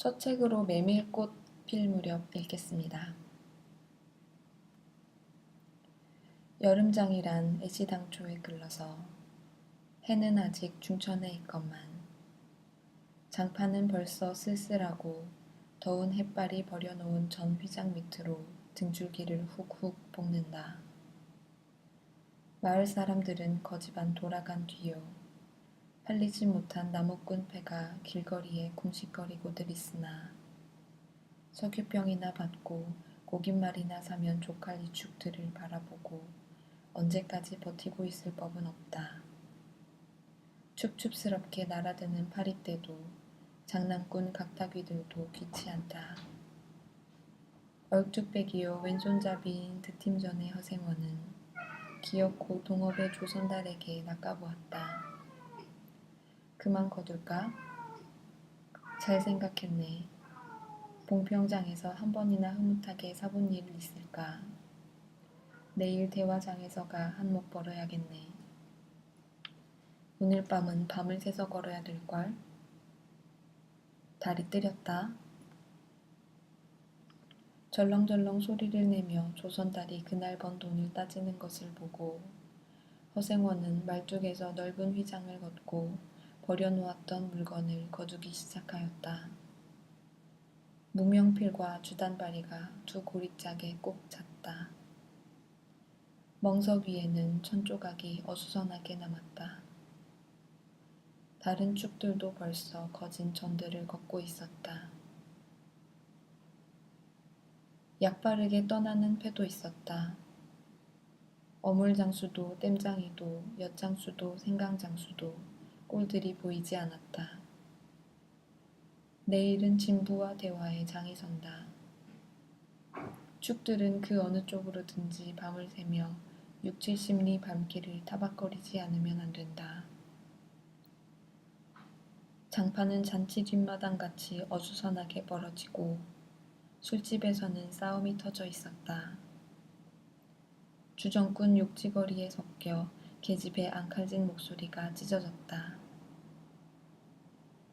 첫 책으로 메밀꽃 필 무렵 읽겠습니다. 여름장이란 애시당초에 글러서 해는 아직 중천에 있건만 장판은 벌써 쓸쓸하고 더운 햇발이 버려놓은 전 휘장 밑으로 등줄기를 훅훅 볶는다. 마을 사람들은 거지반 돌아간 뒤요. 팔리지 못한 나무꾼 패가 길거리에 쿵식거리고들 있으나 석유병이나 받고 고깃말이나 사면 족할 이축들을 바라보고 언제까지 버티고 있을 법은 없다. 춥춥스럽게 날아드는 파리떼도 장난꾼 각타귀들도 귀치 않다. 얼뚝배기요 왼손잡이인 드팀전의 허생원은 기어코 동업의 조선달에게 낚아보았다. 그만 거둘까? 잘 생각했네. 봉평장에서 한 번이나 흐뭇하게 사본 일 있을까? 내일 대화장에서가 한몫 벌어야겠네. 오늘 밤은 밤을 새서 걸어야 될걸? 달이 뜨렸다. 절렁절렁 소리를 내며 조선달이 그날 번 돈을 따지는 것을 보고 허생원은 말뚝에서 넓은 휘장을 걷고 버려놓았던 물건을 거두기 시작하였다. 무명필과 주단바리가 두 고리짝에 꼭 찼다. 멍석 위에는 천조각이 어수선하게 남았다. 다른 축들도 벌써 거진 전들을 걷고 있었다. 약바르게 떠나는 패도 있었다. 어물장수도 땜장이도 엿장수도 생강장수도 꼴들이 보이지 않았다. 내일은 진부와 대화에 장이 선다. 축들은 그 어느 쪽으로든지 밤을 새며 60-70리 밤길을 타박거리지 않으면 안 된다. 장판은 잔치 뒷마당같이 어수선하게 벌어지고 술집에서는 싸움이 터져 있었다. 주정꾼 욕지거리에 섞여 계집의 앙칼진 목소리가 찢어졌다.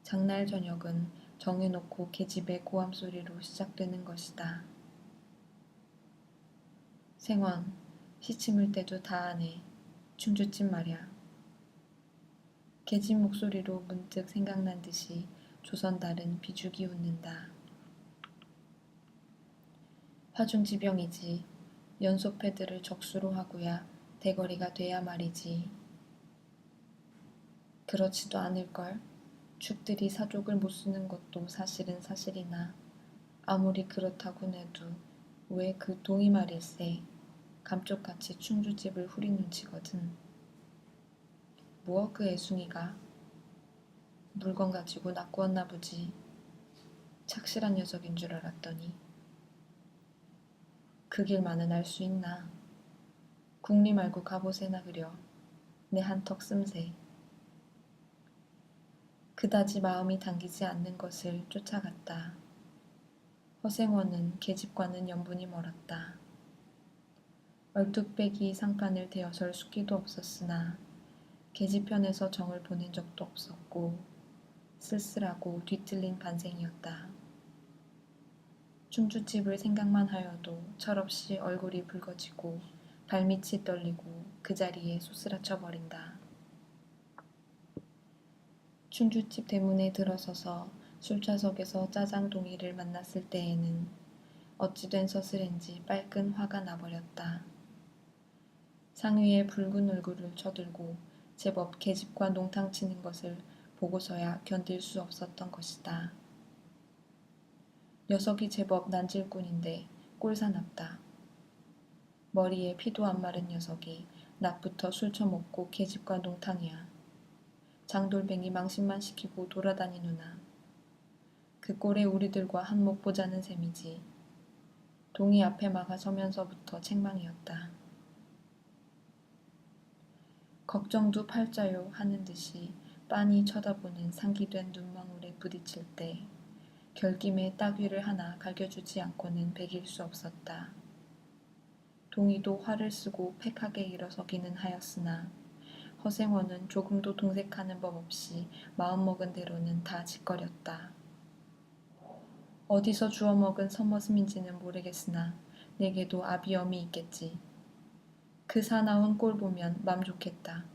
장날 저녁은 정해놓고 계집의 고함소리로 시작되는 것이다. 생원, 시침을 때도 다 하네. 춤주집 말야. 계집 목소리로 문득 생각난 듯이 조선달은 비죽이 웃는다. 화중지병이지. 연소패들을 적수로 하고야 대거리가 돼야 말이지. 그렇지도 않을걸. 축들이 사족을 못 쓰는 것도 사실은 사실이나 아무리 그렇다고 해도 왜 그 동이 말일세. 감쪽같이 충주집을 후린 눈치거든. 뭐 그 애숭이가? 물건 가지고 낚구었나 보지. 착실한 녀석인 줄 알았더니. 그 길만은 알 수 있나. 국리 말고 갑옷에나 그려. 내 한턱 씀새. 그다지 마음이 당기지 않는 것을 쫓아갔다. 허생원은 계집과는 연분이 멀었다. 얼뚝배기 상판을 대어설 숙기도 없었으나 계집편에서 정을 보낸 적도 없었고 쓸쓸하고 뒤틀린 반생이었다. 춤주집을 생각만 하여도 철없이 얼굴이 붉어지고 발밑이 떨리고 그 자리에 소스라쳐 버린다. 춤주집 대문에 들어서서 술좌석에서 짜장동이를 만났을 때에는 어찌된 서슬인지 빨끈 화가 나버렸다. 상위에 붉은 얼굴을 쳐들고 제법 계집과 농탕 치는 것을 보고서야 견딜 수 없었던 것이다. 녀석이 제법 난질꾼인데 꼴사납다. 머리에 피도 안 마른 녀석이 낮부터 술 처먹고 계집과 농탕이야. 장돌뱅이 망신만 시키고 돌아다니누나. 그 꼴에 우리들과 한몫 보자는 셈이지. 동이 앞에 막아 서면서부터 책망이었다. 걱정도 팔자요 하는 듯이 빤히 쳐다보는 상기된 눈망울에 부딪힐 때 결김에 따귀를 하나 갈겨주지 않고는 배길 수 없었다. 동이도 화를 쓰고 팩하게 일어서기는 하였으나 허생원은 조금도 동색하는 법 없이 마음먹은 대로는 다 짓거렸다. 어디서 주워먹은 서머슴인지는 모르겠으나 내게도 아비염이 있겠지. 그 사나운 꼴 보면 맘 좋겠다.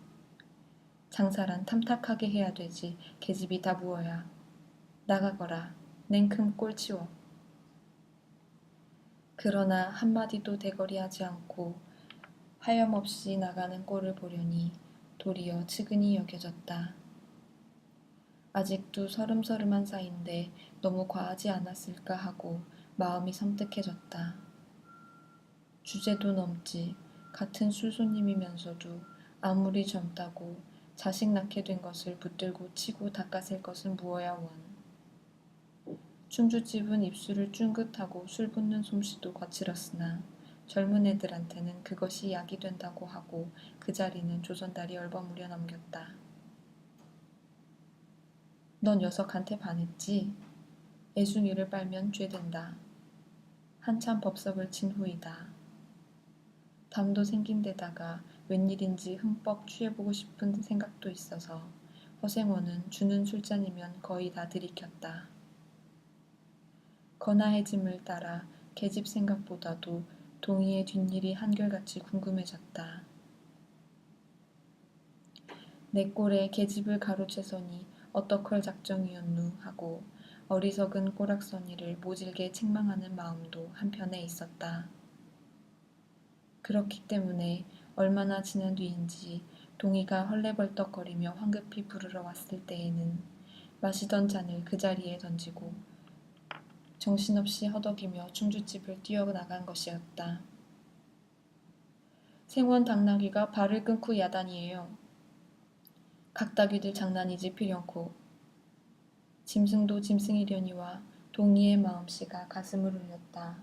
장사란 탐탁하게 해야 되지 계집이 다 무어야. 나가거라. 냉큼 꼴 치워. 그러나 한마디도 대거리하지 않고 하염없이 나가는 꼴을 보려니 도리어 측은히 여겨졌다. 아직도 서름서름한 사이인데 너무 과하지 않았을까 하고 마음이 섬뜩해졌다. 주제도 넘지. 같은 술손님이면서도 아무리 젊다고 자식 낳게 된 것을 붙들고 치고 닦아셀 것은 무어야 원. 충주집은 입술을 쭝긋하고 술 붓는 솜씨도 거칠었으나 젊은 애들한테는 그것이 약이 된다고 하고 그 자리는 조선달이 얼버무려 넘겼다. 넌 녀석한테 반했지? 애순이를 빨면 죄된다. 한참 법석을 친 후이다. 담도 생긴 데다가 웬일인지 흠뻑 취해보고 싶은 생각도 있어서 허생원은 주는 술잔이면 거의 다 들이켰다. 거나해짐을 따라 계집 생각보다도 동희의 뒷일이 한결같이 궁금해졌다. 내 꼴에 계집을 가로채서니 어떡할 작정이었누 하고 어리석은 꼬락서니를 모질게 책망하는 마음도 한편에 있었다. 그렇기 때문에 얼마나 지난 뒤인지 동희가 헐레벌떡거리며 황급히 부르러 왔을 때에는 마시던 잔을 그 자리에 던지고 정신없이 허덕이며 충주집을 뛰어나간 것이었다. 생원 당나귀가 발을 끊고 야단이에요. 각다귀들 장난이지 필연코. 짐승도 짐승이려니와 동희의 마음씨가 가슴을 울렸다.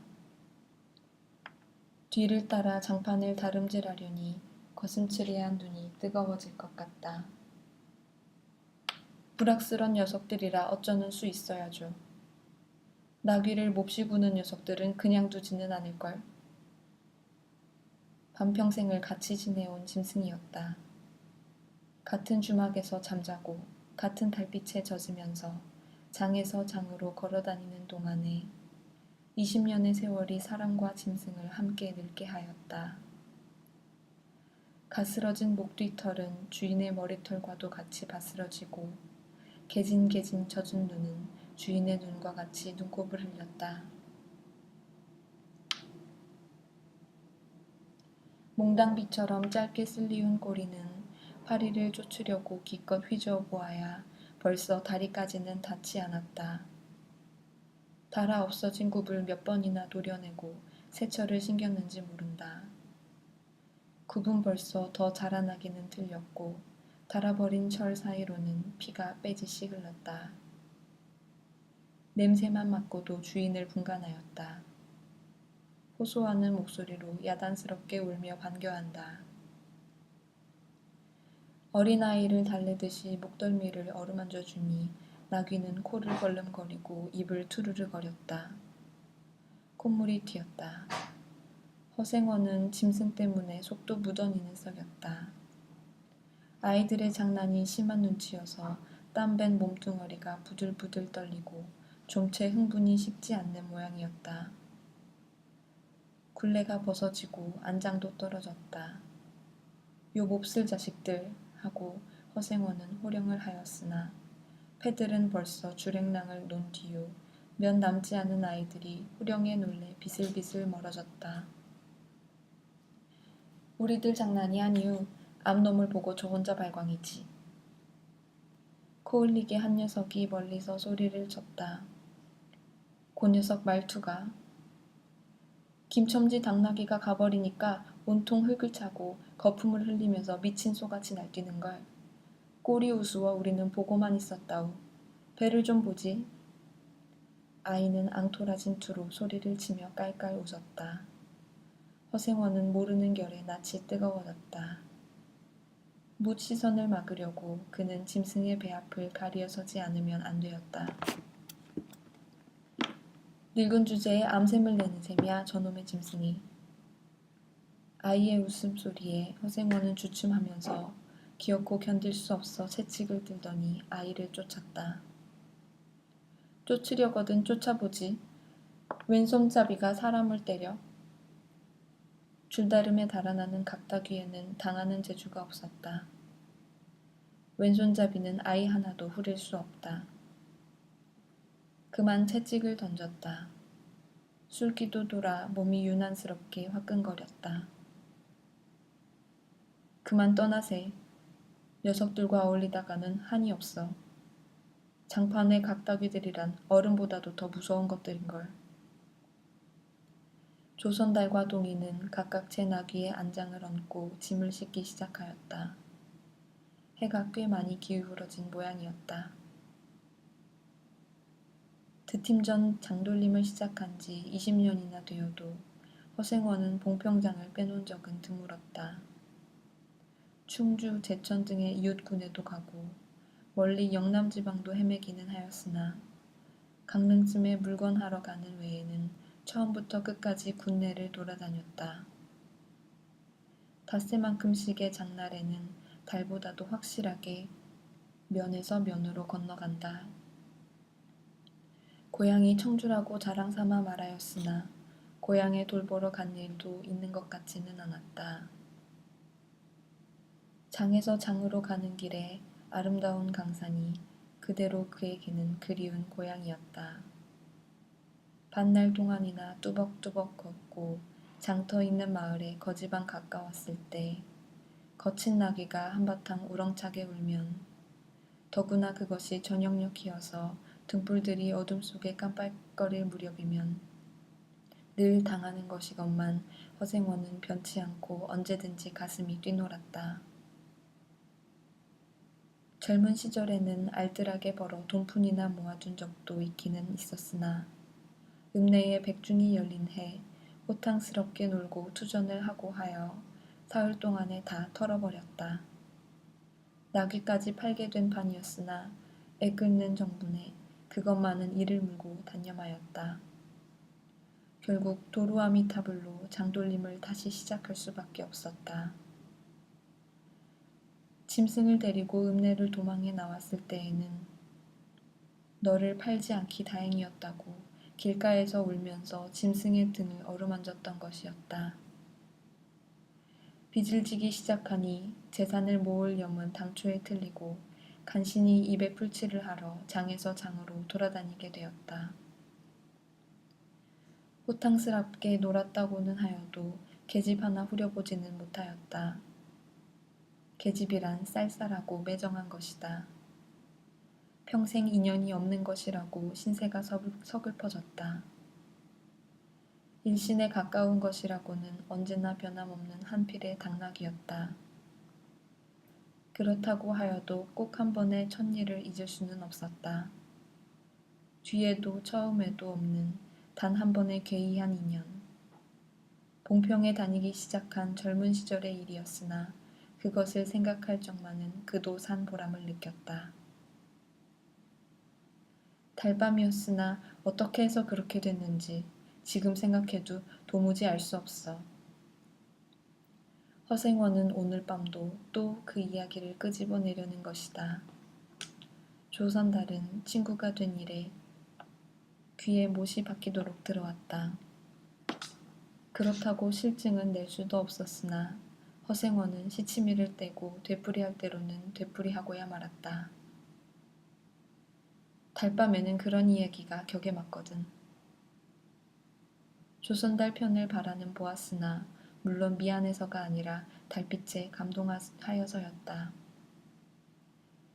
뒤를 따라 장판을 다름질하려니 거슴츠레한 눈이 뜨거워질 것 같다. 불악스런 녀석들이라 어쩌는 수 있어야죠. 나귀를 몹시 구는 녀석들은 그냥 두지는 않을걸. 반평생을 같이 지내온 짐승이었다. 같은 주막에서 잠자고 같은 달빛에 젖으면서 장에서 장으로 걸어다니는 동안에 20년의 세월이 사람과 짐승을 함께 늙게 하였다. 가스러진 목뒤털은 주인의 머리털과도 같이 바스러지고 개진개진 젖은 눈은 주인의 눈과 같이 눈곱을 흘렸다. 몽당비처럼 짧게 쓸리운 꼬리는 파리를 쫓으려고 기껏 휘저어 보아야 벌써 다리까지는 닿지 않았다. 달아 없어진 굽을 몇 번이나 도려내고 세철을 신겼는지 모른다. 굽은 벌써 더 자라나기는 틀렸고 달아버린 철 사이로는 피가 빼짓이 흘렀다. 냄새만 맡고도 주인을 분간하였다. 호소하는 목소리로 야단스럽게 울며 반겨한다. 어린아이를 달래듯이 목덜미를 어루만져 주니 나귀는 코를 벌름거리고 입을 투르르 거렸다. 콧물이 튀었다. 허생원은 짐승 때문에 속도 묻어니는 썩였다. 아이들의 장난이 심한 눈치여서 땀밴 몸뚱어리가 부들부들 떨리고 좀채 흥분이 식지 않는 모양이었다. 굴레가 벗어지고 안장도 떨어졌다. 요 몹쓸 자식들 하고 허생원은 호령을 하였으나 패들은 벌써 주랭랑을 놓은 뒤요 몇 남지 않은 아이들이 호령에 놀래 비슬비슬 멀어졌다. 우리들 장난이 아니우 암놈을 보고 저 혼자 발광이지. 코 흘리게 한 녀석이 멀리서 소리를 쳤다. 그 녀석 말투가 김첨지 당나귀가 가버리니까 온통 흙을 차고 거품을 흘리면서 미친 소같이 날뛰는걸. 꼴이 우스워 우리는 보고만 있었다우. 배를 좀 보지. 아이는 앙토라진 투로 소리를 치며 깔깔 웃었다. 허생원은 모르는 결에 낯이 뜨거워졌다. 묻 시선을 막으려고 그는 짐승의 배 앞을 가리어서지 않으면 안 되었다. 늙은 주제에 암샘을 내는 셈이야 저놈의 짐승이. 아이의 웃음소리에 허생원은 주춤하면서 기어코 견딜 수 없어 채찍을 들더니 아이를 쫓았다. 쫓으려거든 쫓아보지. 왼손잡이가 사람을 때려. 줄다름에 달아나는 각다귀에는 당하는 재주가 없었다. 왼손잡이는 아이 하나도 후릴 수 없다. 그만 채찍을 던졌다. 술기도 돌아 몸이 유난스럽게 화끈거렸다. 그만 떠나세. 녀석들과 어울리다가는 한이 없어. 장판의 각다귀들이란 어른보다도 더 무서운 것들인걸. 조선달과 동이는 각각 제 나귀에 안장을 얹고 짐을 싣기 시작하였다. 해가 꽤 많이 기울어진 모양이었다. 드팀전 장돌림을 시작한 지 20년이나 되어도 허생원은 봉평장을 빼놓은 적은 드물었다. 충주, 제천 등의 이웃군에도 가고 멀리 영남지방도 헤매기는 하였으나 강릉쯤에 물건하러 가는 외에는 처음부터 끝까지 군내를 돌아다녔다. 닷새만큼씩의 장날에는 달보다도 확실하게 면에서 면으로 건너간다. 고향이 청주라고 자랑삼아 말하였으나 고향에 돌보러 간 일도 있는 것 같지는 않았다. 장에서 장으로 가는 길에 아름다운 강산이 그대로 그에게는 그리운 고향이었다. 반날 동안이나 뚜벅뚜벅 걷고 장터 있는 마을에 거지방 가까웠을 때 거친 나귀가 한바탕 우렁차게 울면 더구나 그것이 저녁녘이어서 등불들이 어둠 속에 깜빡거릴 무렵이면 늘 당하는 것이건만 허생원은 변치 않고 언제든지 가슴이 뛰놀았다. 젊은 시절에는 알뜰하게 벌어 돈푼이나 모아둔 적도 있기는 있었으나 읍내에 백중이 열린 해 호탕스럽게 놀고 투전을 하고 하여 사흘 동안에 다 털어버렸다. 나귀까지 팔게 된 판이었으나 애 끓는 정분에 그것만은 이를 물고 단념하였다. 결국 도루아미타불로 장돌림을 다시 시작할 수밖에 없었다. 짐승을 데리고 읍내를 도망해 나왔을 때에는 너를 팔지 않기 다행이었다고 길가에서 울면서 짐승의 등을 어루만졌던 것이었다. 빚을 지기 시작하니 재산을 모을 염은 당초에 틀리고 간신히 입에 풀칠을 하러 장에서 장으로 돌아다니게 되었다. 호탕스럽게 놀았다고는 하여도 계집 하나 후려보지는 못하였다. 계집이란 쌀쌀하고 매정한 것이다. 평생 인연이 없는 것이라고 신세가 서글퍼졌다. 일신에 가까운 것이라고는 언제나 변함없는 한필의 당나귀였다. 그렇다고 하여도 꼭 한 번의 첫일을 잊을 수는 없었다. 뒤에도 처음에도 없는 단 한 번의 괴이한 인연. 봉평에 다니기 시작한 젊은 시절의 일이었으나 그것을 생각할 적만은 그도 산 보람을 느꼈다. 달밤이었으나 어떻게 해서 그렇게 됐는지 지금 생각해도 도무지 알 수 없어. 허생원은 오늘 밤도 또 그 이야기를 끄집어내려는 것이다. 조선달은 친구가 된 이래 귀에 못이 박히도록 들어왔다. 그렇다고 실증은 낼 수도 없었으나 허생원은 시치미를 떼고 되풀이할 대로는 되풀이하고야 말았다. 달밤에는 그런 이야기가 격에 맞거든. 조선달 편을 바라는 보았으나 물론 미안해서가 아니라 달빛에 감동하여서였다.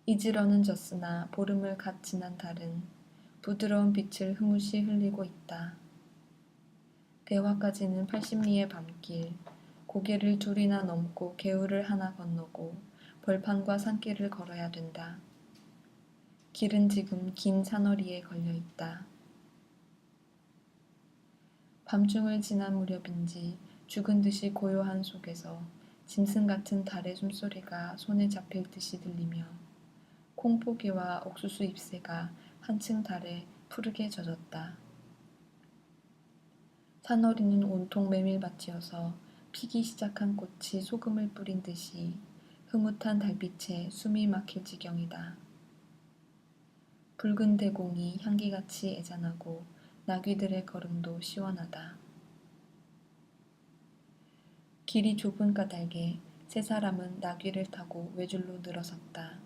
잊으러는 졌으나 보름을 갓 지난 달은 부드러운 빛을 흐뭇이 흘리고 있다. 대화까지는 80리의 밤길, 고개를 둘이나 넘고 개울을 하나 건너고 벌판과 산길을 걸어야 된다. 길은 지금 긴 산허리에 걸려 있다. 밤중을 지난 무렵인지 죽은 듯이 고요한 속에서 짐승 같은 달의 숨소리가 손에 잡힐 듯이 들리며 콩포기와 옥수수 잎새가 한층 달에 푸르게 젖었다. 산허리는 온통 메밀밭이어서 피기 시작한 꽃이 소금을 뿌린 듯이 흐뭇한 달빛에 숨이 막힐 지경이다. 붉은 대공이 향기같이 애잔하고 나귀들의 걸음도 시원하다. 길이 좁은 까닭에 세 사람은 나귀를 타고 외줄로 늘어섰다.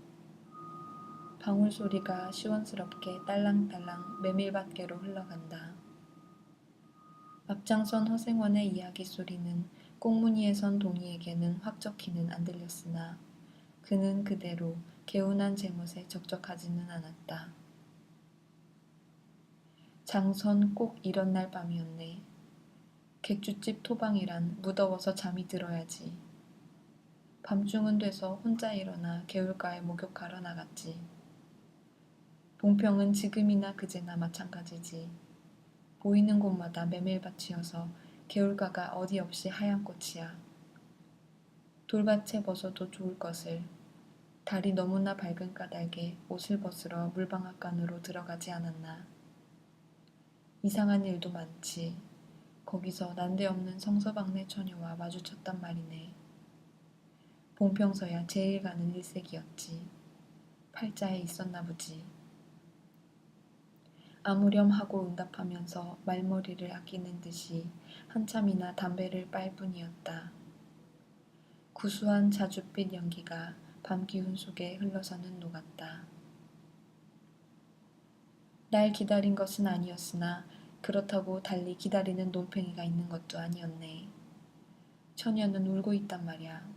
방울 소리가 시원스럽게 딸랑딸랑 메밀밭계로 흘러간다. 앞장선 허생원의 이야기 소리는 꽁무니에 선 동이에게는 확 적히는 안 들렸으나 그는 그대로 개운한 제멋에 적적하지는 않았다. 장선 꼭 이런 날 밤이었네. 객주집 토방이란 무더워서 잠이 들어야지. 밤중은 돼서 혼자 일어나 개울가에 목욕하러 나갔지. 봉평은 지금이나 그제나 마찬가지지. 보이는 곳마다 메밀밭이어서 개울가가 어디 없이 하얀 꽃이야. 돌밭에 벗어도 좋을 것을 달이 너무나 밝은 까닭에 옷을 벗으러 물방앗간으로 들어가지 않았나. 이상한 일도 많지. 거기서 난데없는 성서방네 처녀와 마주쳤단 말이네. 봉평서야 제일 가는 일색이었지. 팔자에 있었나 보지. 아무렴 하고 응답하면서 말머리를 아끼는 듯이 한참이나 담배를 빨 뿐이었다. 구수한 자줏빛 연기가 밤 기운 속에 흘러서는 녹았다. 날 기다린 것은 아니었으나 그렇다고 달리 기다리는 논팽이가 있는 것도 아니었네. 처녀는 울고 있단 말이야.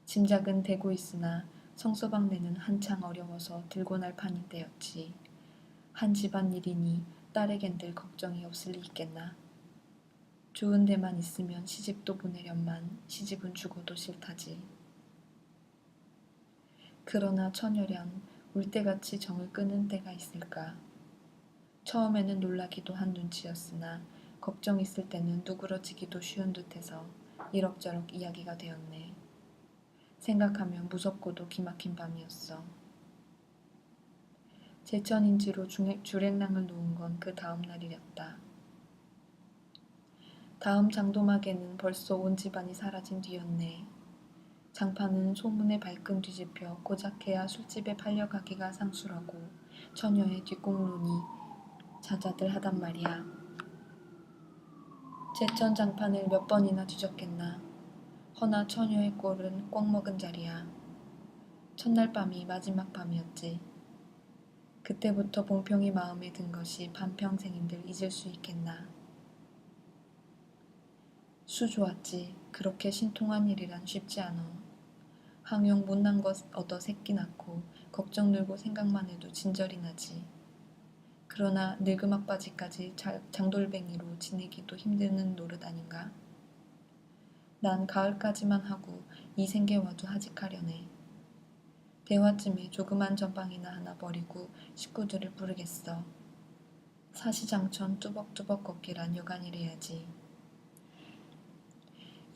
짐작은 되고 있으나 성서방네는 한창 어려워서 들고 날 판인 때였지. 한 집안 일이니 딸에겐들 걱정이 없을 리 있겠나. 좋은 데만 있으면 시집도 보내련만 시집은 죽어도 싫다지. 그러나 처녀련 울 때같이 정을 끄는 때가 있을까. 처음에는 놀라기도 한 눈치였으나 걱정 있을 때는 누그러지기도 쉬운 듯해서 이럭저럭 이야기가 되었네. 생각하면 무섭고도 기막힌 밤이었어. 제천인지로 주랭랑을 놓은 건 그 다음 날이었다. 다음 장도막에는 벌써 온 집안이 사라진 뒤였네. 장판은 소문에 발끈 뒤집혀 고작해야 술집에 팔려가기가 상수라고 처녀의 뒷공론이 자자들 하단 말이야. 제천 장판을 몇 번이나 뒤졌겠나. 허나 처녀의 꼴은 꽉 먹은 자리야. 첫날 밤이 마지막 밤이었지. 그때부터 봉평이 마음에 든 것이 반평생인들 잊을 수 있겠나. 수 좋았지. 그렇게 신통한 일이란 쉽지 않어. 항용 못난 것 얻어 새끼 낳고 걱정 늘고 생각만 해도 진절이 나지. 그러나 늙음악바지까지 장돌뱅이로 지내기도 힘드는 노릇 아닌가? 난 가을까지만 하고 이 생계와도 하직하려네. 대화쯤에 조그만 전방이나 하나 버리고 식구들을 부르겠어. 사시장천 뚜벅뚜벅 걷기란 여간이래야지.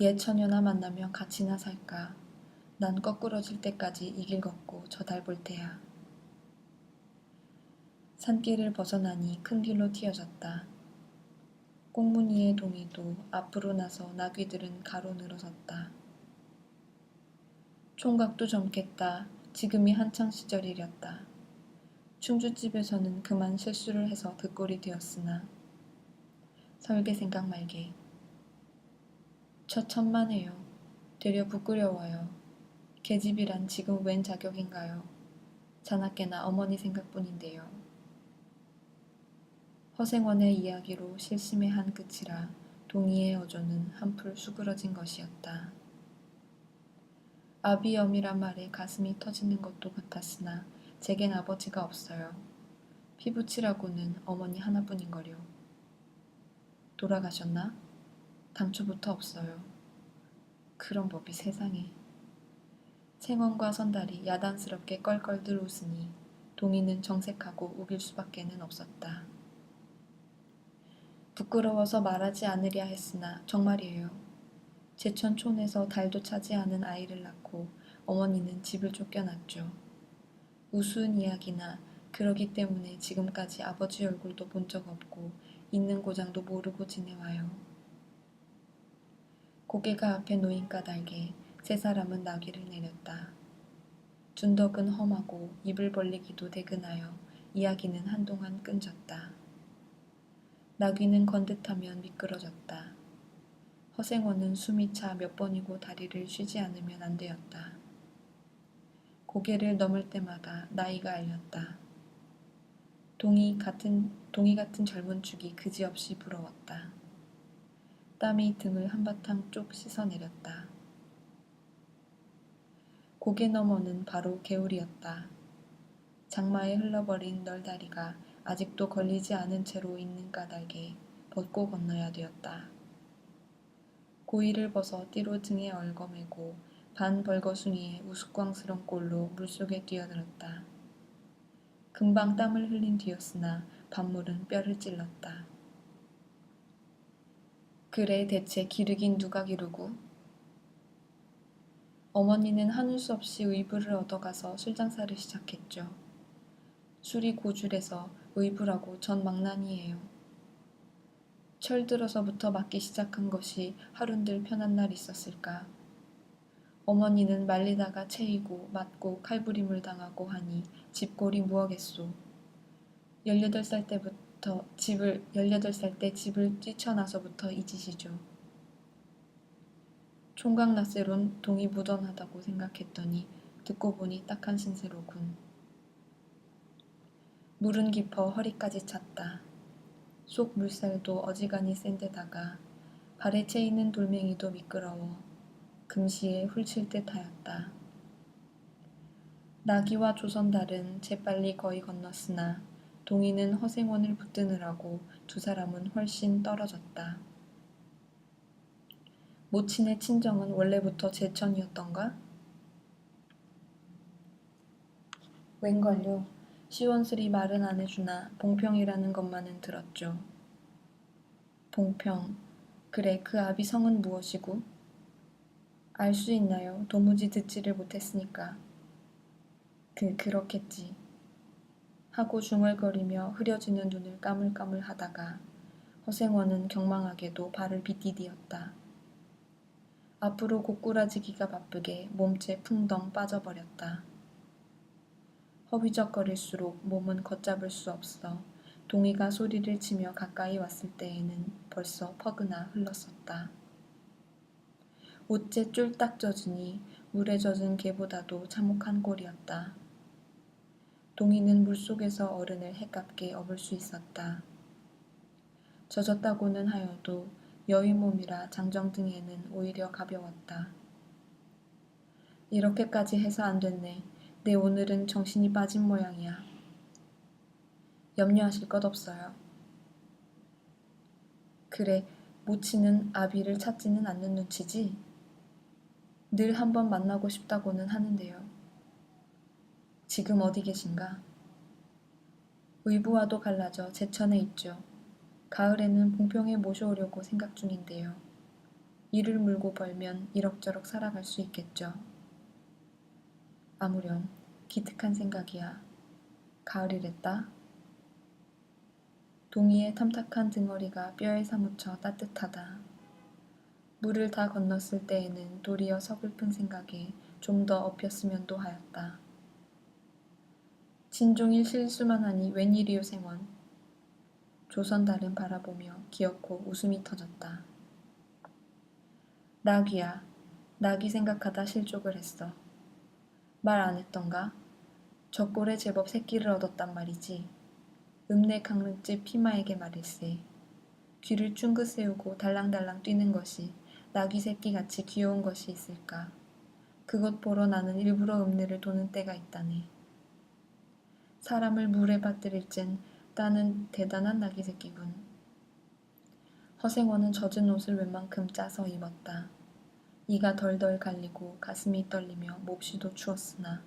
옛 처녀나 만나면 같이나 살까. 난 거꾸러질 때까지 이 길 걷고 저 달 볼 테야. 산길을 벗어나니 큰 길로 튀어졌다. 꽁무니의 동이도 앞으로 나서 나귀들은 가로 늘어섰다. 총각도 젊겠다. 지금이 한창 시절이렸다. 충주집에서는 그만 실수를 해서 득골이 되었으나 설계 생각 말게. 처천만해요. 되려 부끄러워요. 계집이란 지금 웬 자격인가요? 자나깨나 어머니 생각뿐인데요. 허생원의 이야기로 실심의 한 끝이라 동희의 어조는 한풀 수그러진 것이었다. 아비엄이란 말에 가슴이 터지는 것도 같았으나 제겐 아버지가 없어요. 피부치라고는 어머니 하나뿐인거려. 돌아가셨나? 당초부터 없어요. 그런 법이 세상에. 생원과 선달이 야단스럽게 껄껄들 웃으니 동희는 정색하고 우길 수밖에는 없었다. 부끄러워서 말하지 않으랴 했으나 정말이에요. 제천촌에서 달도 차지 않은 아이를 낳고 어머니는 집을 쫓겨났죠. 우스운 이야기나 그러기 때문에 지금까지 아버지 얼굴도 본 적 없고 있는 고장도 모르고 지내와요. 고개가 앞에 놓인 까닭에 세 사람은 나귀를 내렸다. 준덕은 험하고 입을 벌리기도 대근하여 이야기는 한동안 끊졌다. 나귀는 건듯하면 미끄러졌다. 허생원은 숨이 차 몇 번이고 다리를 쉬지 않으면 안 되었다. 고개를 넘을 때마다 나이가 알렸다. 동이 같은 젊은 축이 그지없이 부러웠다. 땀이 등을 한바탕 쪽 씻어내렸다. 고개 너머는 바로 개울이었다. 장마에 흘러버린 널다리가 아직도 걸리지 않은 채로 있는 까닭에 벗고 건너야 되었다. 고이를 벗어 띠로 등에 얽어매고 반 벌거숭이의 우스꽝스런 꼴로 물속에 뛰어들었다. 금방 땀을 흘린 뒤였으나 밤물은 뼈를 찔렀다. 그래 대체 기르긴 누가 기르고? 어머니는 하는 수 없이 의부를 얻어가서 술장사를 시작했죠. 술이 고줄해서 의부라고 전 망난이에요. 철 들어서부터 맞기 시작한 것이 하룬들 편한 날 있었을까. 어머니는 말리다가 채이고 맞고 칼부림을 당하고 하니 집골이 무엇겠소. 18살 때 집을 뛰쳐나서부터 이 짓이죠. 총각낯새론 동이 무던하다고 생각했더니 듣고 보니 딱한 신세로군. 물은 깊어 허리까지 찼다. 속 물살도 어지간히 센 데다가 발에 채이는 돌멩이도 미끄러워 금시에 훌칠 듯 하였다. 나귀와 조선달은 재빨리 거의 건넜으나 동이는 허생원을 붙드느라고 두 사람은 훨씬 떨어졌다. 모친의 친정은 원래부터 제천이었던가? 웬걸요. 시원스리 말은 안 해주나 봉평이라는 것만은 들었죠. 봉평. 그래 그 아비 성은 무엇이고? 알 수 있나요? 도무지 듣지를 못했으니까. 그렇겠지. 하고 중얼거리며 흐려지는 눈을 까물까물 하다가 허생원은 경망하게도 발을 빗디디었다. 앞으로 고꾸라지기가 바쁘게 몸째 풍덩 빠져버렸다. 허위적거릴수록 몸은 걷잡을 수 없어 동이가 소리를 치며 가까이 왔을 때에는 벌써 퍼그나 흘렀었다. 옷째 쫄딱 젖으니 물에 젖은 개보다도 참혹한 꼴이었다. 동이는 물속에서 어른을 해깝게 업을 수 있었다. 젖었다고는 하여도 여의 몸이라 장정등에는 오히려 가벼웠다. 이렇게까지 해서 안 됐네. 내 오늘은 정신이 빠진 모양이야. 염려하실 것 없어요. 그래, 모치는 아비를 찾지는 않는 눈치지? 늘 한번 만나고 싶다고는 하는데요. 지금 어디 계신가? 의부와도 갈라져 제천에 있죠. 가을에는 봉평에 모셔오려고 생각 중인데요. 이를 물고 벌면 이럭저럭 살아갈 수 있겠죠. 아무렴 기특한 생각이야. 가을이랬다. 동이의 탐탁한 등허리가 뼈에 사무쳐 따뜻하다. 물을 다 건넜을 때에는 도리어 서글픈 생각에 좀 더 업혔으면도 하였다. 진종일 실수만 하니 웬일이요 생원. 조선달은 바라보며 기어코 웃음이 터졌다. 나귀야. 나귀 생각하다 실족을 했어. 말 안 했던가? 저 꼴에 제법 새끼를 얻었단 말이지. 읍내 강릉집 피마에게 말일세. 귀를 쫑긋 세우고 달랑달랑 뛰는 것이 나귀 새끼같이 귀여운 것이 있을까. 그것 보러 나는 일부러 읍내를 도는 때가 있다네. 사람을 물에 빠뜨릴 젠 따는 대단한 나귀 새끼군. 허생원은 젖은 옷을 웬만큼 짜서 입었다. 이가 덜덜 갈리고 가슴이 떨리며 몹시도 추웠으나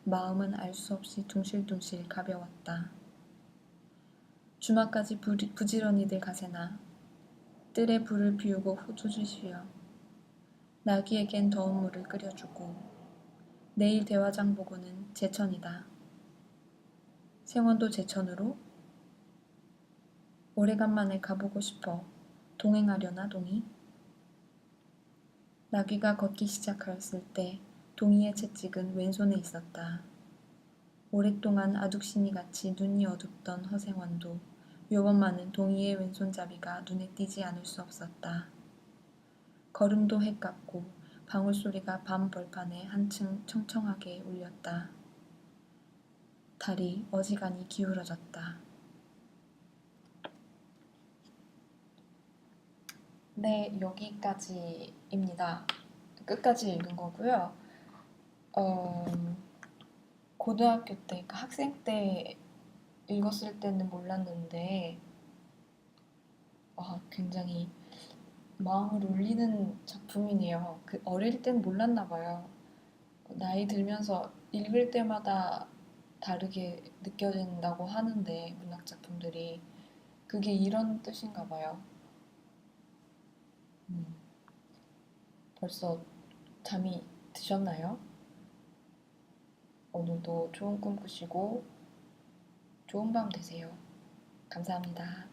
마음은 알 수 없이 둥실둥실 가벼웠다. 주막까지 부지런히들 가세나. 뜰에 불을 피우고 후두를 쉬어. 나귀에겐 더운 물을 끓여주고. 내일 대화장 보고는 제천이다. 생원도 제천으로? 오래간만에 가보고 싶어. 동행하려나 동이? 나귀가 걷기 시작하였을 때 동이의 채찍은 왼손에 있었다. 오랫동안 아둑신이같이 눈이 어둡던 허생원도 요번만은 동희의 왼손잡이가 눈에 띄지 않을 수 없었다. 걸음도 해깝고 방울소리가 밤 벌판에 한층 청청하게 울렸다. 달이 어지간히 기울어졌다. 네, 여기까지입니다. 끝까지 읽은 거고요. 고등학교 때, 그러니까 학생 때 읽었을 때는 몰랐는데 굉장히 마음을 울리는 작품이네요. 어릴 땐 몰랐나 봐요. 나이 들면서 읽을 때마다 다르게 느껴진다고 하는데 문학 작품들이 그게 이런 뜻인가 봐요. 음, 벌써 잠이 드셨나요? 오늘도 좋은 꿈 꾸시고 좋은 밤 되세요. 감사합니다.